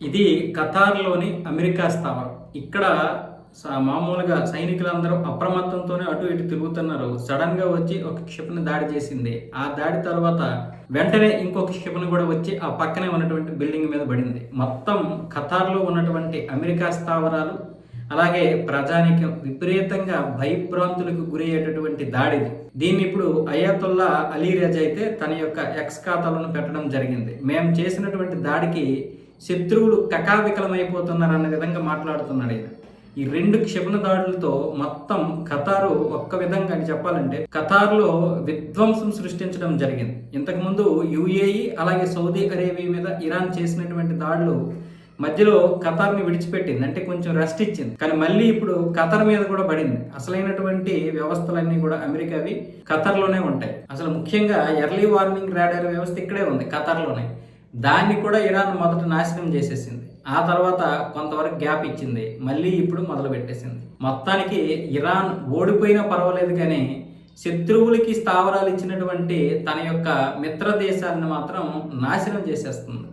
ఇది ఖతార్‌లోని అమెరికా స్థావరం. ఇక్కడ మామూలుగా సైనికులందరూ అప్రమత్తంతోనే అటు ఇటు తిరుగుతున్నారు. సడెన్‌గా వచ్చి ఒక క్షిపణి దాడి చేసింది. ఆ దాడి తర్వాత వెంటనే ఇంకొక క్షిపణి కూడా వచ్చి ఆ పక్కనే ఉన్నటువంటి బిల్డింగ్ మీద పడింది. మొత్తం ఖతార్‌లో ఉన్నటువంటి అమెరికా స్థావరాలు, అలాగే ప్రజానీకం విపరీతంగా భయభ్రాంతులకు గురయ్యేటటువంటి దాడిది. దీన్ని ఇప్పుడు అయాతుల్లా అలీ రజా అయితే తన యొక్క ఎక్స్ ఖాతాలను పెట్టడం జరిగింది. మేము చేసినటువంటి దాడికి శత్రువులు కకావికలమైపోతున్నారన్న విధంగా మాట్లాడుతున్నాడు ఆయన. ఈ 2 క్షిపణి దాడులతో మొత్తం ఖతారు ఒక్క విధంగా అని చెప్పాలంటే ఖతార్లో విధ్వంసం సృష్టించడం జరిగింది. ఇంతకుముందు యుఏఈ అలాగే సౌదీ అరేబియా మీద ఇరాన్ చేసినటువంటి దాడులు మధ్యలో ఖతార్ని విడిచిపెట్టింది, అంటే కొంచెం రెస్ట్ ఇచ్చింది. కానీ మళ్ళీ ఇప్పుడు ఖతార్ మీద కూడా పడింది. అసలైనటువంటి వ్యవస్థలన్నీ కూడా అమెరికావి ఖతార్లోనే ఉంటాయి. అసలు ముఖ్యంగా ఎర్లీ వార్నింగ్ రాడార్ వ్యవస్థ ఇక్కడే ఉంది, ఖతార్లోనే. దాన్ని కూడా ఇరాన్ మొదట నాశనం చేసేసింది. ఆ తర్వాత కొంతవరకు గ్యాప్ ఇచ్చింది, మళ్ళీ ఇప్పుడు మొదలు పెట్టేసింది. మొత్తానికి ఇరాన్ ఓడిపోయినా పర్వాలేదు కానీ శత్రువులకి స్థావరాలు ఇచ్చినటువంటి తన యొక్క మిత్ర దేశాలను మాత్రం నాశనం చేసేస్తుంది.